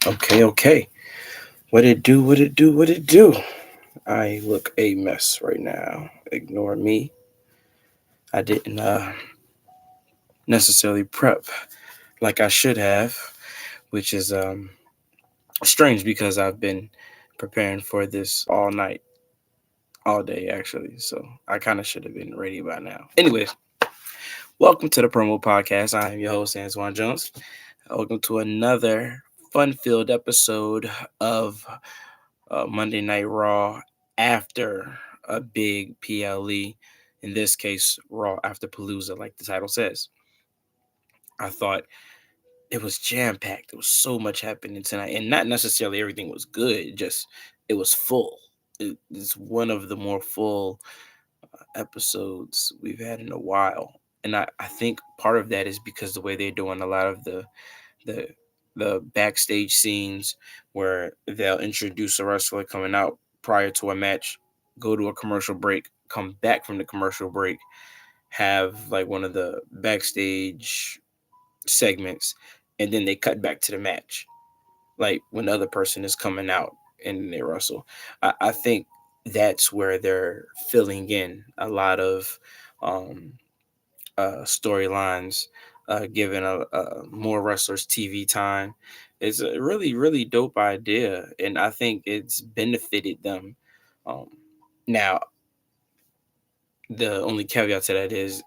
Okay. What it do? What it do? What it do? I look a mess right now. Ignore me. I didn't necessarily prep like I should have, which is strange because I've been preparing for this all night, all day actually. So I kind of should have been ready by now. Anyways, welcome to the Promo Podcast. I am your host Antoine Jones. Welcome to another fun-filled episode of Monday Night Raw after a big PLE. In this case, Raw after Palooza, like the title says. I thought it was jam packed. There was so much happening tonight, and not necessarily everything was good. Just it was full. It's one of the more full episodes we've had in a while, and I think part of that is because the way they're doing a lot of the the backstage scenes where they'll introduce a wrestler coming out prior to a match, go to a commercial break, come back from the commercial break, have like one of the backstage segments, and then they cut back to the match, like when the other person is coming out and they wrestle. I think that's where they're filling in a lot of um, storylines, giving more wrestlers TV time. It's a really dope idea, and I think it's benefited them. Um, Now, the only caveat to that is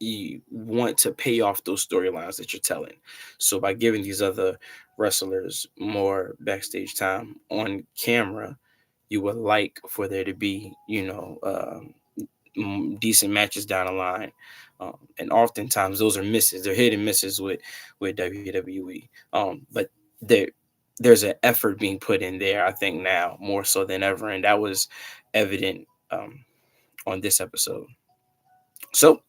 you want to pay off those storylines that you're telling. So by giving these other wrestlers more backstage time on camera, you would like for there to be, decent matches down the line. And oftentimes those are misses. They're hit and misses with WWE. But there there's an effort being put in there. I think now more so than ever, and that was evident on this episode. So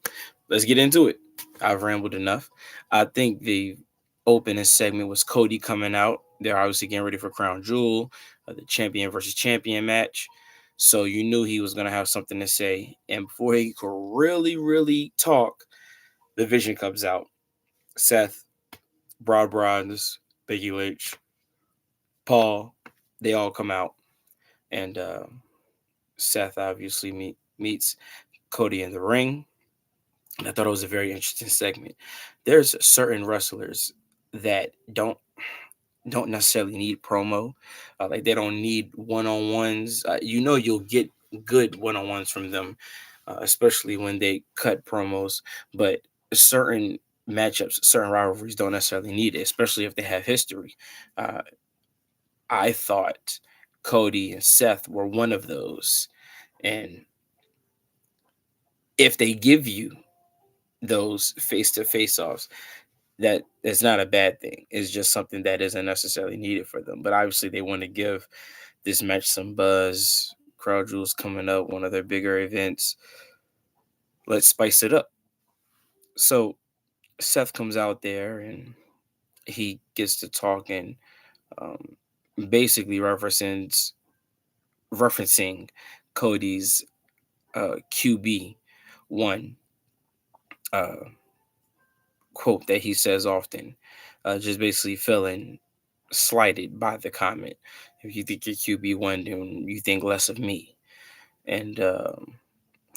let's get into it. I've rambled enough. I think the opening segment was Cody coming out. They're obviously getting ready for Crown Jewel, the champion versus champion match. So you knew he was going to have something to say. And before he could really talk, the vision comes out. Seth, Broadbrothers, Biggie Lynch, Paul, they all come out. And Seth obviously meets Cody in the ring. And I thought it was a very interesting segment. There's certain wrestlers that don't necessarily need promo, like they don't need one-on-ones. You'll get good one-on-ones from them, especially when they cut promos. But certain matchups, certain rivalries don't necessarily need it, especially if they have history. Uh, I thought Cody and Seth were one of those, and if they give you those face-to-face offs, that is not a bad thing. It's just something that isn't necessarily needed for them. But obviously, they want to give this match some buzz. Crowd Jewel's coming up, one of their bigger events. Let's spice it up. So Seth comes out there and he gets to talking, um, basically referencing Cody's QB one uh, quote that he says often, just basically feeling slighted by the comment. If you think you're QB1, then you think less of me. And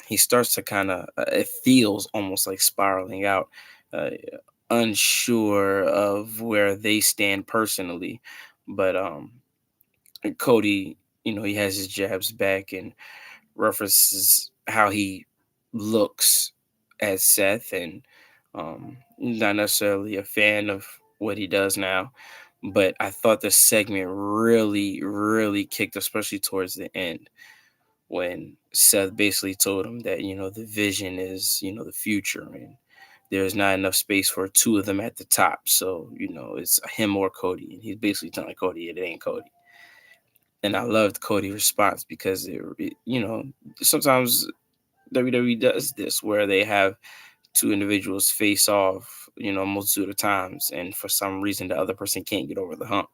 he starts to kind of, it feels almost like spiraling out, uh, unsure of where they stand personally. But Cody, he has his jabs back and references how he looks at Seth, and not necessarily a fan of what he does now. But I thought the segment really kicked, especially towards the end when Seth basically told him that, the vision is, the future, and there's not enough space for two of them at the top. So, it's him or Cody. And he's basically telling Cody it ain't Cody. And I loved Cody's response because sometimes WWE does this where they have two individuals face off, a multitude of times, and for some reason the other person can't get over the hump.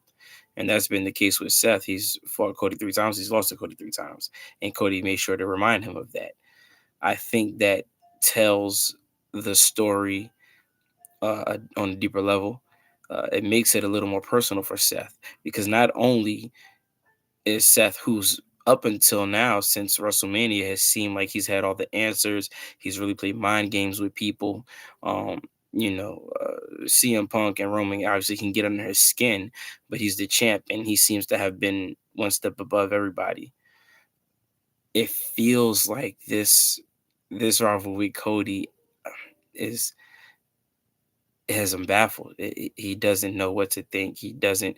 And that's been the case with Seth. He's fought Cody 3 times, he's lost to Cody 3 times. And Cody made sure to remind him of that. I think that tells the story on a deeper level. it makes it a little more personal for Seth, because not only is Seth, who's up until now since WrestleMania has seemed like he's had all the answers. He's really played mind games with people. Um, CM Punk and Roman obviously can get under his skin, but he's the champ and he seems to have been one step above everybody. It feels like this rivalry with Cody is has him baffled. He doesn't know what to think. He doesn't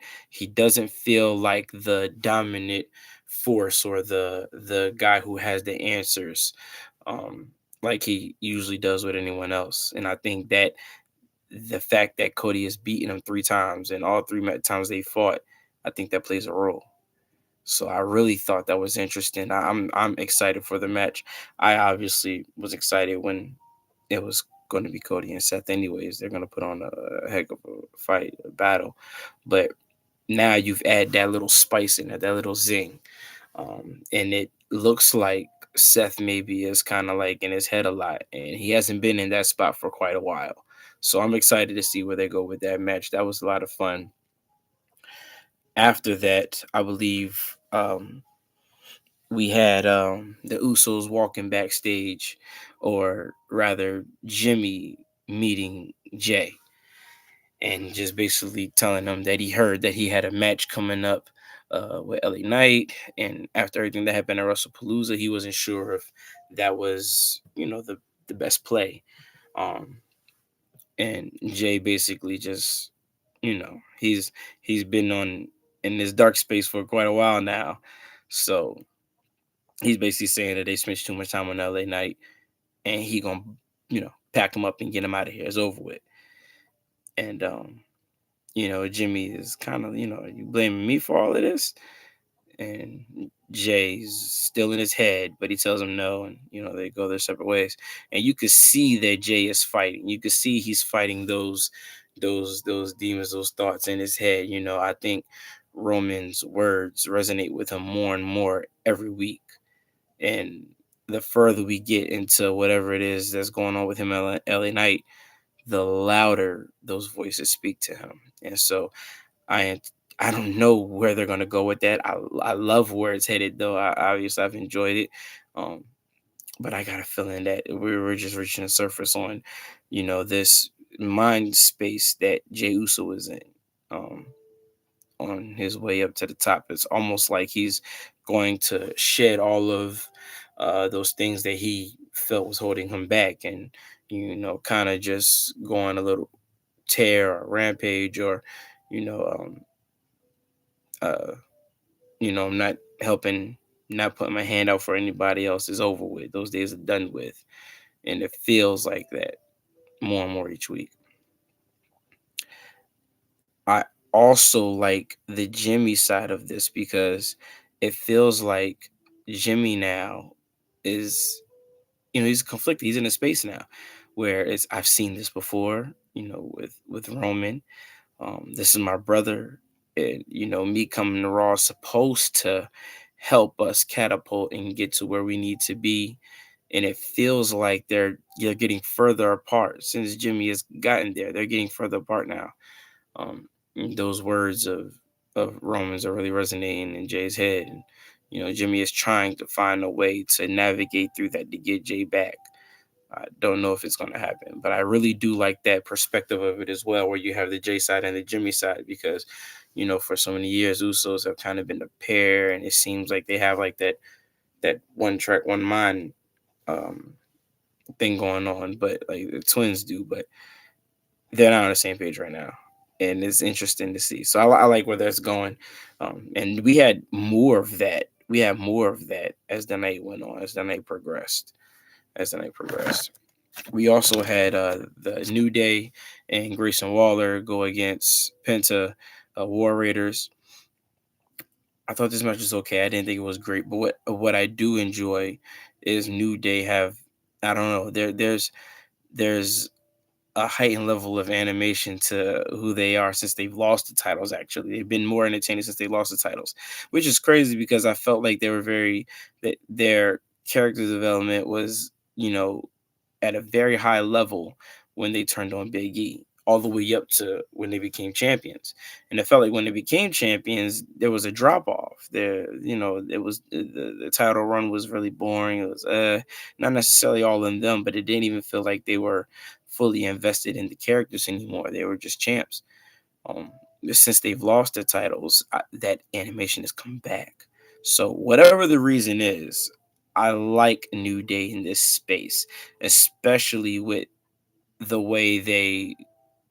feel like the dominant force or the guy who has the answers, um, like he usually does with anyone else. And I think that the fact that Cody has beaten him 3 times and all times they fought, I think that plays a role. So I really thought that was interesting. I'm excited for the match. I obviously was excited when it was going to be Cody and Seth. Anyways, they're going to put on a heck of a fight, a battle. But now you've added that little spice in it, that little zing, and it looks like Seth maybe is kind of like in his head a lot, and he hasn't been in that spot for quite a while. So I'm excited to see where they go with that match. That was a lot of fun. After that, I believe we had the Usos walking backstage, or rather Jimmy meeting Jay and just basically telling him that he heard that he had a match coming up with LA Knight, and after everything that happened at Palooza, he wasn't sure if that was the best play. Um, and Jay basically just he's been on in this dark space for quite a while now, so he's basically saying that they spent too much time on LA Knight, and he gonna pack him up and get him out of here. It's over with. And Jimmy is kind of you blaming me for all of this, and Jay's still in his head, but he tells him no, and they go their separate ways. And you could see that Jay is fighting. You could see he's fighting those demons, those thoughts in his head. I think Roman's words resonate with him more and more every week. And the further we get into whatever it is that's going on with him at LA Knight, the louder those voices speak to him. And so I I don't know where they're gonna go with that. I love where it's headed though. Obviously I've enjoyed it. Um, but I got a feeling that we're just reaching the surface on, this mind space that Jey Uso is in. Um, on his way up to the top. It's almost like he's going to shed all of those things that he felt was holding him back, and kind of just go on a little tear or rampage, or you know, um, uh, I'm not helping, not putting my hand out for anybody else is over with. Those days are done with, and it feels like that more and more each week. I also like the Jimmy side of this because it feels like Jimmy now is, he's conflicted. He's in a space now where it's I've seen this before, with Roman. This is my brother, and me coming to Raw is supposed to help us catapult and get to where we need to be. And it feels like you're getting further apart since Jimmy has gotten there. They're getting further apart now. Those words of Romans are really resonating in Jay's head, and Jimmy is trying to find a way to navigate through that to get Jay back. I don't know if it's going to happen, but I really do like that perspective of it as well, where you have the Jay side and the Jimmy side, because for so many years Usos have kind of been a pair, and it seems like they have like that one track, one mind um, thing going on, but like the twins do, but they're not on the same page right now, and it's interesting to see. So I like where that's going, and we had more of that. We had more of that as the night went on, as the night progressed. As the night progressed, we also had the New Day and Grayson Waller go against Penta, War Raiders. I thought this match was okay. I didn't think it was great, but what I do enjoy is New Day have, I don't know, there's a heightened level of animation to who they are since they've lost the titles. Actually, they've been more entertaining since they lost the titles, which is crazy because I felt like they were that their character development was at a very high level when they turned on Big E. all the way up to when they became champions. And it felt like when they became champions, there was a drop off. There, it was the title run was really boring. It was not necessarily all in them, but it didn't even feel like they were fully invested in the characters anymore. They were just champs. Um, since they've lost the titles, that animation has come back. So whatever the reason is, I like New Day in this space, especially with the way they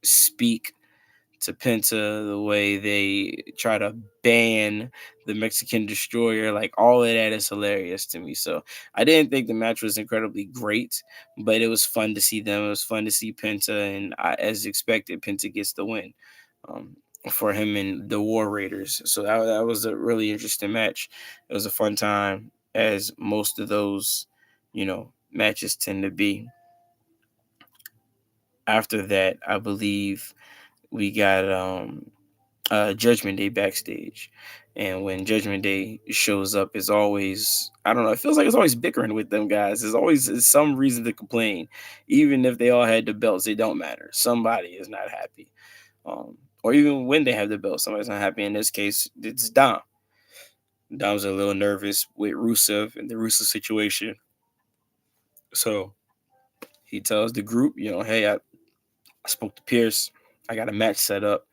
speak to Penta, the way they try to ban the Mexican destroyer, like all of that is hilarious to me. So I didn't think the match was incredibly great, but it was fun to see them. It was fun to see Penta, and as expected, Penta gets the win um, for him and the War Raiders. So that was a really interesting match. It was a fun time, as most of those, matches tend to be. After that, I believe we got Judgment Day backstage. And when Judgment Day shows up, it's always, I don't know, it feels like it's always bickering with them guys. There's always some reason to complain. Even if they all had the belts, it don't matter. Somebody is not happy. Or even when they have the belt, somebody's not happy. In this case, it's Dom. Dom's a little nervous with Rusev and the Rusev situation. So he tells the group, hey, I spoke to Pierce. I got a match set up.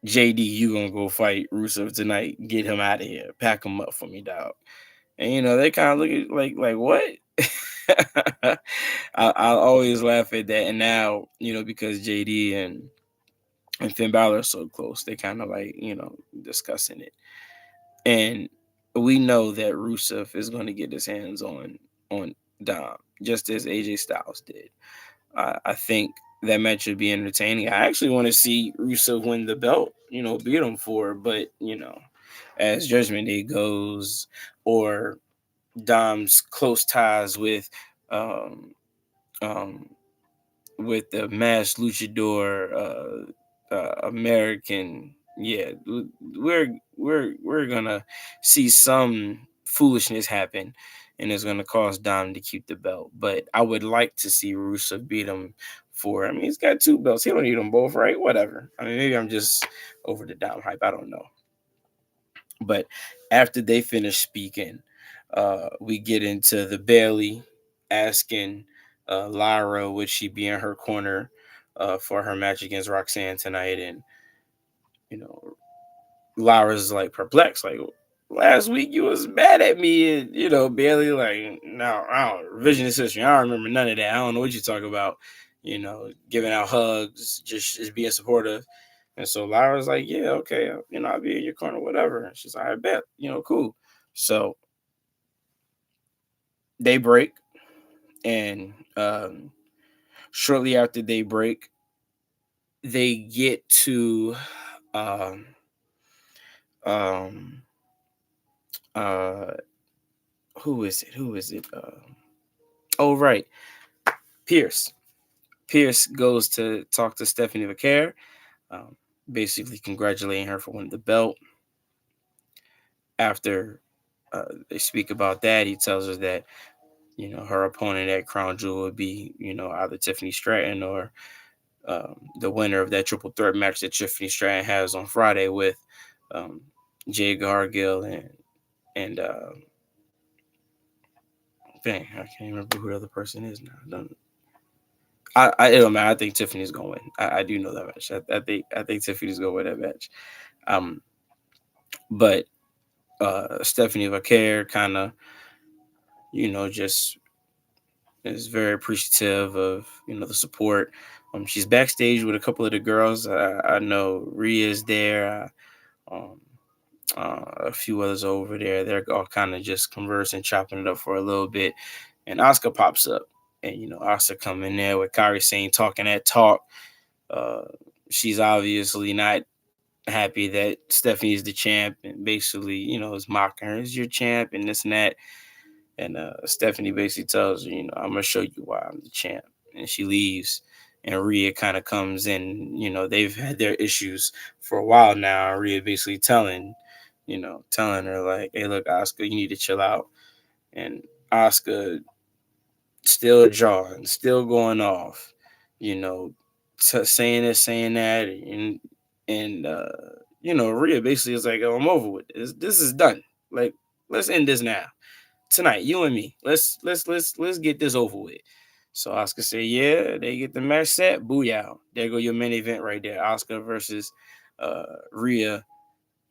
JD, you gonna go fight Rusev tonight? Get him out of here. Pack him up for me, dog. And they kind of look at like what? I always laugh at that. And now because JD and Finn Balor are so close, they kind of like discussing it. And we know that Rusev is going to get his hands on Dom, just as AJ Styles did. I think that match should be entertaining. I actually want to see Rusev win the belt, beat him for it. But, as Judgment Day goes, or Dom's close ties um, um, with the masked luchador, American. Yeah, we're gonna see some foolishness happen, and it's gonna cause Dom to keep the belt. But I would like to see Rusev beat him for. I mean, he's got two belts. He don't need them both, right? Whatever. I mean, maybe I'm just over the Dom hype. I don't know. But after they finish speaking, we get into the Bailey asking Lyra would she be in her corner for her match against Roxanne tonight, and you know Lyra's like perplexed, like last week you was mad at me, and Bailey like no, I don't revisionist history. I don't remember none of that. I don't know what you talk about. Giving out hugs, just being supportive. And so Lyra's like, yeah, okay, I'll be in your corner, whatever. And she's like, I bet, cool. So they break, and shortly after they break, they get to um, um, uh, who is it? Who is it? Oh, right, Pierce. Pierce goes to talk to Stephanie McCare, um, basically congratulating her for winning the belt. After they speak about that, he tells her that her opponent at Crown Jewel would be either Tiffany Stratton or the winner of that triple threat match that Tiffany Stratton has on Friday with um, Jay Gargill and dang, I can't remember who the other person is now. I don't matter. I think Tiffany's going to win. I do know that match. I think Tiffany's going to win that match. Um, but Stephanie Vaquer kind of just is very appreciative of the support. She's backstage with a couple of the girls. I know Rhea's there. Um, a few others over there. They're all kind of just conversing, chopping it up for a little bit. And Oscar pops up. And, Oscar come in there with Kairi Sane talking that talk. Uh, she's obviously not happy that Stephanie's the champ and basically, is mocking her. Is your champ and this and that. And Stephanie basically tells her, I'm going to show you why I'm the champ. And she leaves. And Rhea kind of comes in. They've had their issues for a while now. Rhea basically telling her like, hey, look, Oscar, you need to chill out. And Oscar still jawing, still going off, you know, saying this, saying that, and Rhea basically is like, "Oh, I'm over with this. This is done. Like, let's end this now tonight. You and me. Let's get this over with." So Oscar said, "Yeah." They get the match set. Booyah! There go your main event right there. Oscar versus Rhea,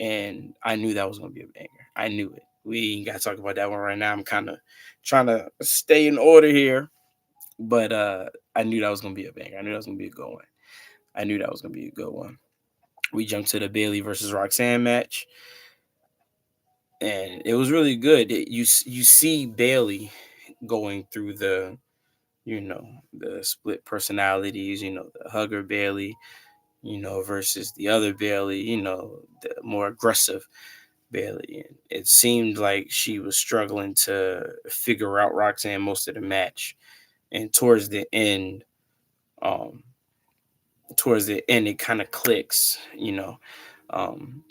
and I knew that was gonna be a banger. I knew it. We ain't gotta talk about that one right now. I'm kind of trying to stay in order here, but I knew that was gonna be a banger. I knew that was gonna be a good one. I knew that was gonna be a good one. We jumped to the Bailey versus Roxanne match, and it was really good. You see Bailey going through the split personalities. The hugger Bailey, versus the other Bailey. The more aggressive Bailey. And it seemed like she was struggling to figure out Roxanne most of the match, and um, towards the end, it kind of clicks. Um,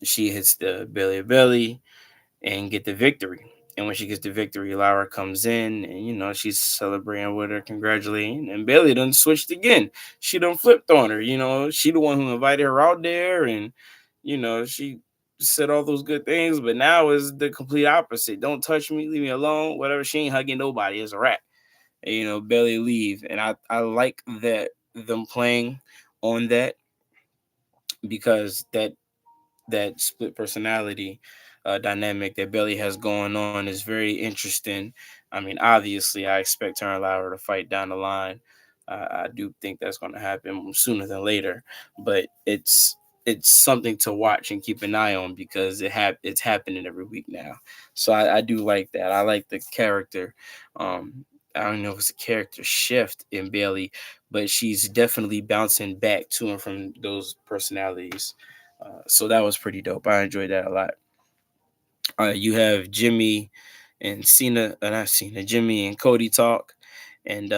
she hits the belly and get the victory. And when she gets the victory, Lara comes in and she's celebrating with her, congratulating. And Bailey done switched again. She done flipped on her. She the one who invited her out there, and she said all those good things. But now is the complete opposite. Don't touch me, leave me alone. Whatever. She ain't hugging nobody. It's a wrap. And, Bailey leave, and I like that them playing on that, because that split personality dynamic that Belly has going on is very interesting. I mean, obviously, I expect her and Lara to fight down the line. I do think that's going to happen sooner than later, but it's something to watch and keep an eye on, because it's happening every week now. So I do like that. I like the character. I don't know if it's a character shift in Bailey, but she's definitely bouncing back to and from those personalities. So that was pretty dope. I enjoyed that a lot. You have Jimmy and Cena, not Cena, Jimmy and Cody talk, and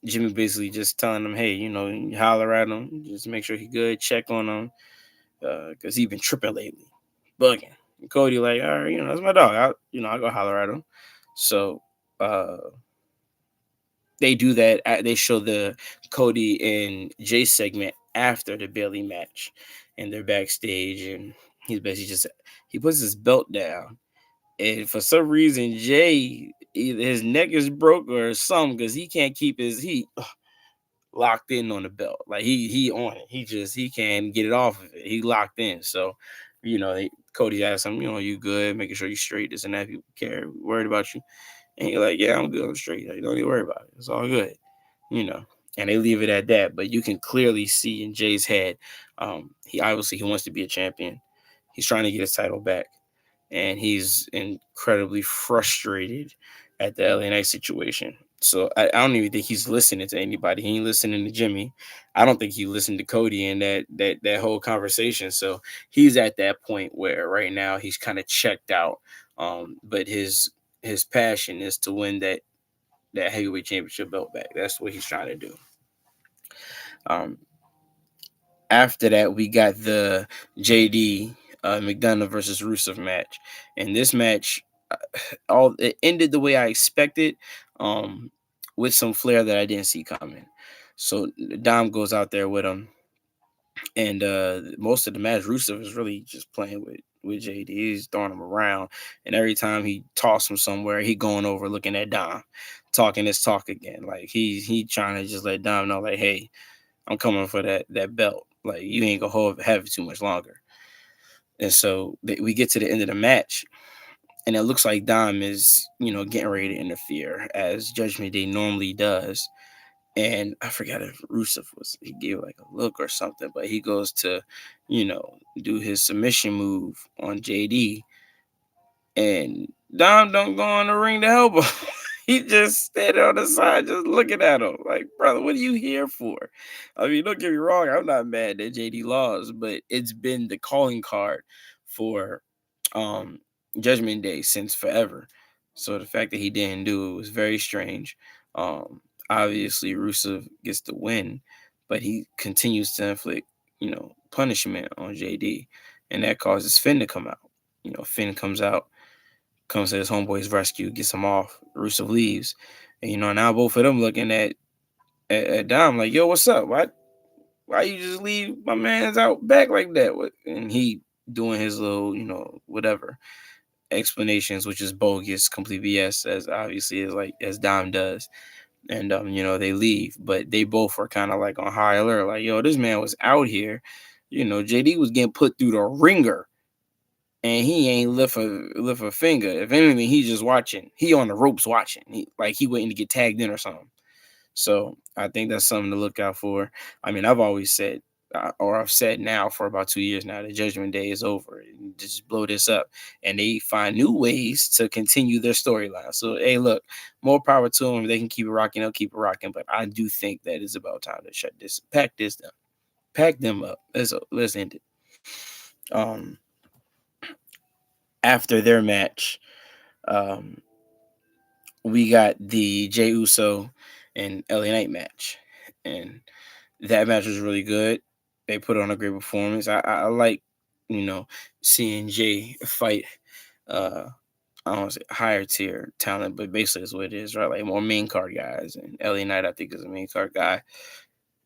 Jimmy basically just telling them, "Hey, you holler at him, just make sure he good, check on him, because he been tripping lately, bugging." And Cody like, "All right, that's my dog. I go holler at him." So uh, they do that. They show the Cody and Jay segment after the Bailey match, and they're backstage, and he's basically just he puts his belt down, and for some reason Jay, either his neck is broke or something, because he can't keep his he locked in on the belt. Like he on it. He can't get it off of it. He locked in. So Cody asked him, "You good? Making sure you straight. This and that. People care, worried about you." And you're like, "Yeah, I'm good. I'm straight. Like, don't even worry about it. It's all good." You know. And they leave it at that. But you can clearly see in Jay's head, he wants to be a champion. He's trying to get his title back, and he's incredibly frustrated at the LA Knight situation. So I don't even think he's listening to anybody. He ain't listening to Jimmy. I don't think he listened to Cody in that whole conversation. So he's at that point where right now he's kind of checked out. But his passion is to win that heavyweight championship belt back. That's what he's trying to do. Um, After that, we got the JD McDonough versus Rusev match, and this match, all it ended the way I expected, um, with some flair that I didn't see coming. So Dom goes out there with him, and most of the match, Rusev is really just playing with JD. He's throwing him around, and every time he toss him somewhere, he going over looking at Dom, talking his talk again. Like he trying to just let Dom know, like, hey, I'm coming for that belt. Like you ain't gonna have it too much longer. And so we get to the end of the match, and it looks like Dom is, getting ready to interfere as Judgment Day normally does. And I forgot if Rusev he gave like a look or something, but he goes to, do his submission move on JD, and Dom don't go on the ring to help him. He just standing on the side, just looking at him. Like, brother, what are you here for? I mean, don't get me wrong, I'm not mad that JD lost, but it's been the calling card for um Judgment Day since forever. So the fact that he didn't do it was very strange. Obviously Rusev gets the win, but he continues to inflict, punishment on JD, and that causes Finn to come out. Finn comes out, comes to his homeboy's rescue, gets him off. Rusev leaves. And now both of them looking at Dom like, yo, what's up? What? Why you just leave my man's out back like that? And he doing his little, whatever explanations, which is bogus, complete BS, as obviously as like as Dom does. And they leave, but they both were kind of like on high alert, like, yo, this man was out here. JD was getting put through the ringer, and he ain't lift a finger. If anything, he's just watching. He on the ropes watching. He waiting to get tagged in or something. So I think that's something to look out for. I mean, I've always said, or I've said now for about 2 years now, the Judgment Day is over. Just blow this up, and they find new ways to continue their storyline. So hey, look, more power to them. If they can keep it rocking, they'll keep it rocking. But I do think that it's about time to shut this, pack this down, pack them up. Let's end it. Um, After their match, um, we got the Jey Uso and LA Knight match, and that match was really good. They put on a great performance. I like, you know, seeing Jay fight. Uh, I don't want to say higher tier talent, but basically is what it is, right? Like more main card guys, and LA Knight I think is a main card guy,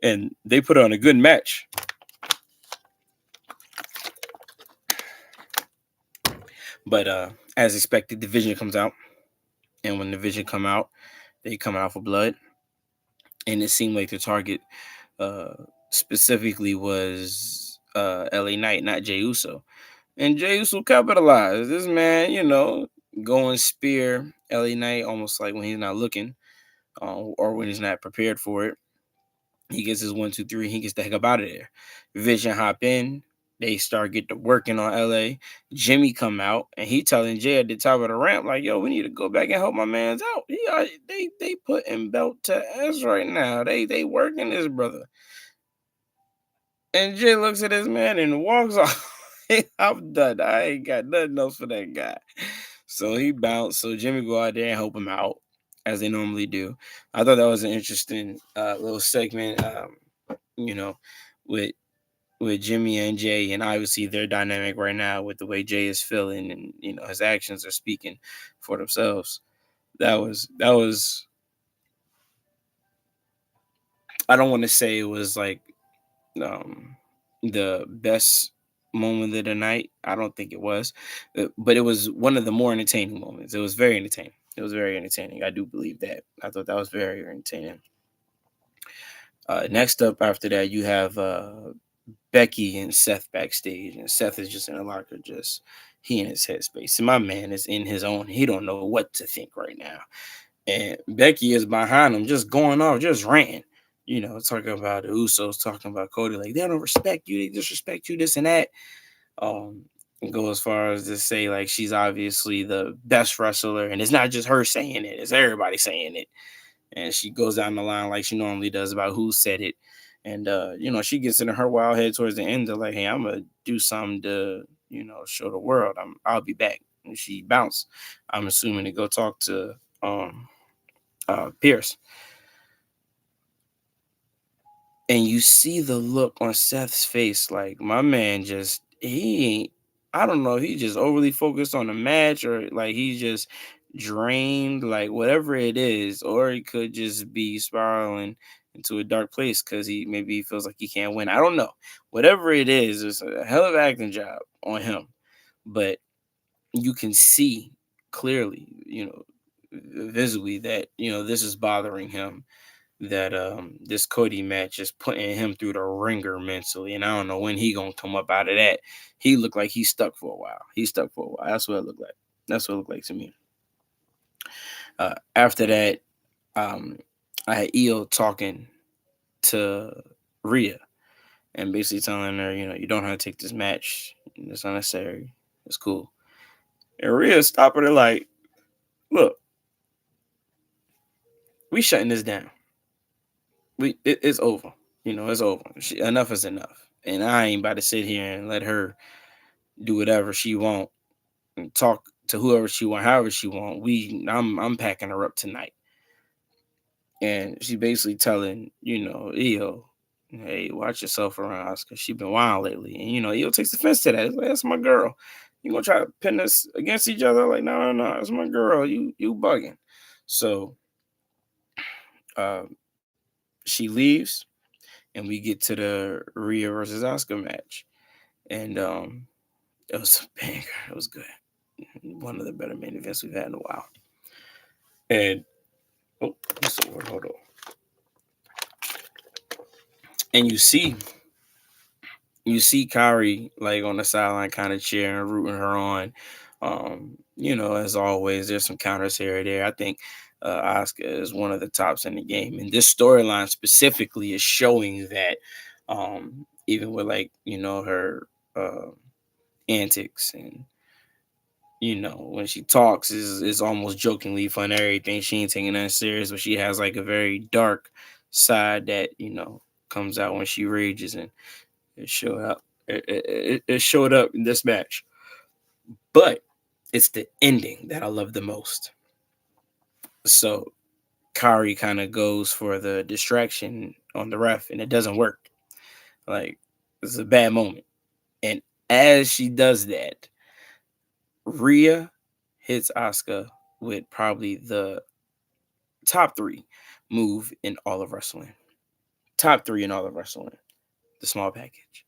and they put on a good match. But as expected, Division comes out, and when Division come out, they come out for blood, and it seemed like the target uh, specifically was LA Knight, not Jey Uso. And Jey Uso capitalized. This man, go and spear LA Knight almost like when he's not looking, or when he's not prepared for it. He gets his 1, 2, 3. He gets the heck up out of there. Vision hop in. They start get to working on LA. Jimmy come out and he telling Jay at the top of the ramp like, "Yo, we need to go back and help my man's out. They putting belt to ass right now. They working this brother." And Jay looks at this man and walks off. I'm done. I ain't got nothing else for that guy. So he bounced. So Jimmy go out there and help him out as they normally do. I thought that was an interesting little segment. You know, with Jimmy and Jay, and obviously their dynamic right now with the way Jay is feeling, and his actions are speaking for themselves. That was. I don't want to say it was like the best moment of the night. I don't think it was, but it was one of the more entertaining moments. It was very entertaining. It was very entertaining. I do believe that. I thought that was very entertaining. Next up after that, you have Becky and Seth backstage, and Seth is just in a locker, just he in his headspace. And my man is in his own. He don't know what to think right now. And Becky is behind him, just going off, just ranting. Talking about the Usos, talking about Cody, like they don't respect you, they disrespect you, this and that. And go as far as to say like she's obviously the best wrestler, and it's not just her saying it; it's everybody saying it. And she goes down the line like she normally does about who said it. And she gets into her wild head towards the end of like, hey, I'm gonna do something to, show the world. I'll be back. And she bounced. I'm assuming to go talk to Pierce. And you see the look on Seth's face, like my man just he ain't. I don't know. He just overly focused on the match, or like he's just drained, like whatever it is, or he could just be spiraling into a dark place because he feels like he can't win. I don't know. Whatever it is, it's a hell of an acting job on him, but you can see clearly, visibly that this is bothering him, that this Cody match is putting him through the ringer mentally, and I don't know when he gonna come up out of that. He looked like he's stuck for a while. He's stuck for a while. That's what it looked like. That's what it looked like to me. After that, I had Io talking to Rhea and basically telling her, you don't have to take this match. It's unnecessary. It's cool. And Rhea stopping her like, look, we shutting this down. It's over. It's over. Enough is enough. And I ain't about to sit here and let her do whatever she want and talk to whoever she want, however she want. I'm packing her up tonight. And she basically telling, Io, hey, watch yourself around us because she been wild lately. And Io takes offense to that. It's like, that's my girl. You gonna try to pin us against each other? Like, no, it's my girl. You bugging. So she leaves. and we get to the Rhea versus Oscar match, and it was a banger. It was good. One of the better main events we've had in a while. And oh, what's the word? Hold on. And you see Kyrie like on the sideline, kind of cheering, rooting her on. As always, there's some counters here or there. I think Asuka is one of the tops in the game, and this storyline specifically is showing that. Even with like her antics, and when she talks is almost jokingly fun. Everything, she ain't taking that serious, but she has like a very dark side that comes out when she rages, and it showed up. It showed up in this match, but it's the ending that I love the most. So Kari kind of goes for the distraction on the ref, and it doesn't work. Like, it's a bad moment, and as she does that, Rhea hits Asuka with probably the top three move in all of wrestling. Top three in all of wrestling. The small package.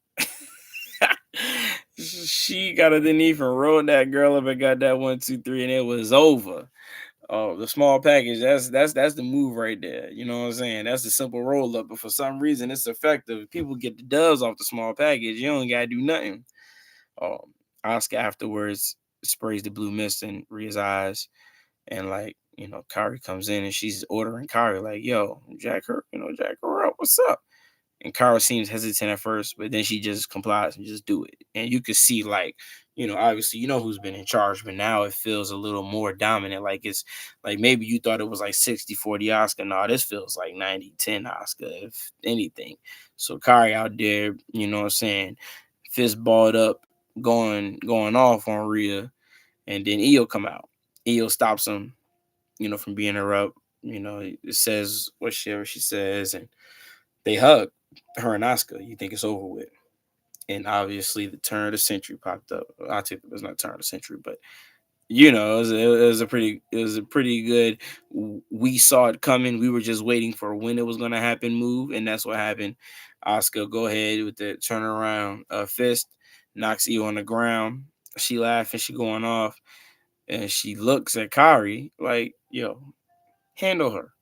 She got underneath and rolled that girl up and got that 1, 2, 3, and it was over. Oh, the small package, that's the move right there. You know what I'm saying? That's the simple roll up, but for some reason it's effective. People get the dubs off the small package. You don't gotta do nothing. Asuka afterwards sprays the blue mist in Rhea's eyes, and like Kari comes in and she's ordering Kari like, "Yo, jack her up. What's up?" And Kara seems hesitant at first, but then she just complies and just do it. And you could see, like, obviously, who's been in charge, but now it feels a little more dominant. Like, it's like maybe you thought it was like 60-40 Oscar. No, this feels like 90-10 Oscar, if anything. So Kari out there, you know what I'm saying, fist balled up, going off on Rhea, and then Io come out. Io stops him, from being her up. It says whatever she says, and they hug, her and Oscar. You think it's over with, and obviously the turn of the century popped up. I think it was not turn of the century, but it was a pretty good. We saw it coming. We were just waiting for when it was going to happen. Move, and that's what happened. Oscar go ahead with the turnaround fist, knocks Io on the ground. She laughing, she going off, and she looks at Kari like, "Yo, handle her."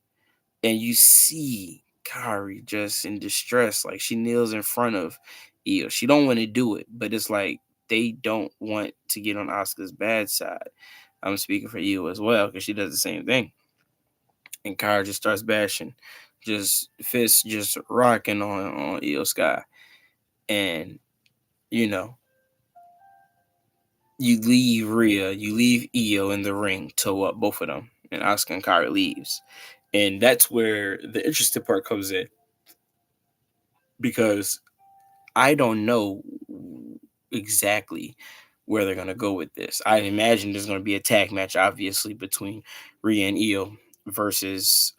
And you see Kari just in distress, like she kneels in front of Io. She don't want to do it, but it's like they don't want to get on Oscar's bad side. I'm speaking for Io as well because she does the same thing. And Kari just starts bashing, just fists just rocking on Io Sky, and you know you leave Rhea, you leave Io in the ring, toe up both of them, and Oscar and Kari leaves, and that's where the interesting part comes in because I don't know exactly where they're gonna go with this. I imagine there's gonna be a tag match, obviously, between Rhea and Io versus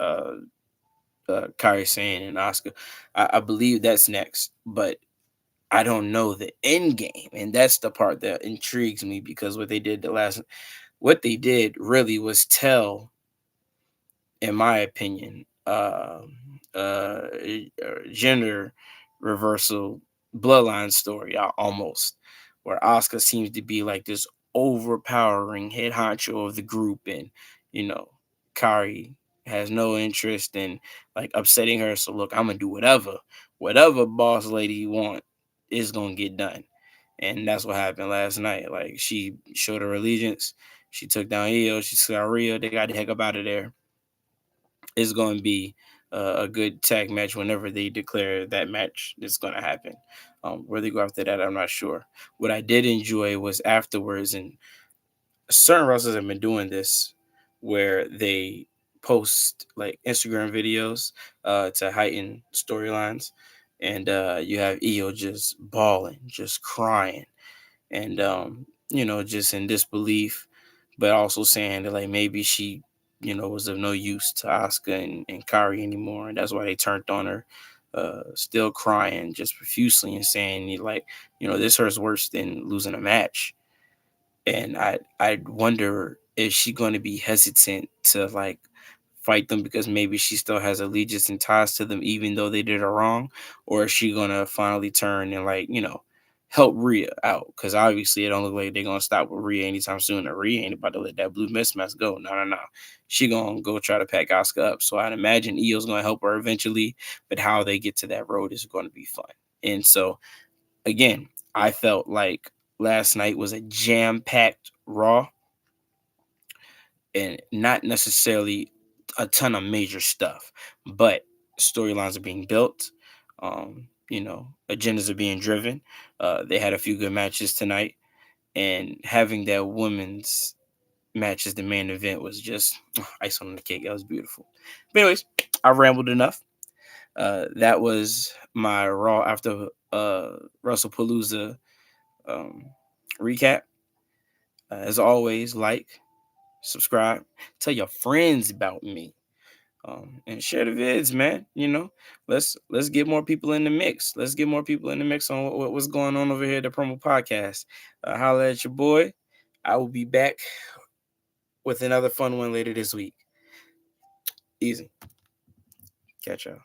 Kairi Sane and Asuka. I believe that's next, but I don't know the end game, and that's the part that intrigues me because what they did really was tell, in my opinion, gender reversal bloodline story almost, where Oscar seems to be like this overpowering head honcho of the group, and you know, Kari has no interest in like upsetting her. So look, I'm gonna do whatever boss lady you want is gonna get done, and that's what happened last night. Like she showed her allegiance. She took down Io. She took out Rio. They got the heck up out of there. Is going to be a good tag match whenever they declare that match is going to happen. Where they go after that, I'm not sure. What I did enjoy was afterwards, and certain wrestlers have been doing this, where they post like Instagram videos to heighten storylines, and you have Io just bawling, just crying, and just in disbelief, but also saying that like maybe she was of no use to Asuka and Kari anymore, and that's why they turned on her, still crying just profusely and saying like this hurts worse than losing a match. And I wonder, is she going to be hesitant to like fight them because maybe she still has allegiance and ties to them, even though they did her wrong? Or is she gonna finally turn and, like, help Rhea out? Because obviously it don't look like they're gonna stop with Rhea anytime soon. And Rhea ain't about to let that blue mismatch go. No, no, no. She gonna go try to pack Asuka up. So I'd imagine Io's gonna help her eventually, but how they get to that road is going to be fun. And so again, I felt like last night was a jam-packed Raw, and not necessarily a ton of major stuff, but storylines are being built. Agendas are being driven. They had a few good matches tonight, and having that women's match as the main event was just ice on the cake. That was beautiful. But anyways, I rambled enough. That was my Raw after Russell Palooza um, recap. As always, like, subscribe, tell your friends about me, and share the vids, man. Let's get more people in the mix. Let's get more people in the mix on what's going on over here at the Promo Podcast. Holla at your boy. I will be back with another fun one later this week. Easy. Catch y'all.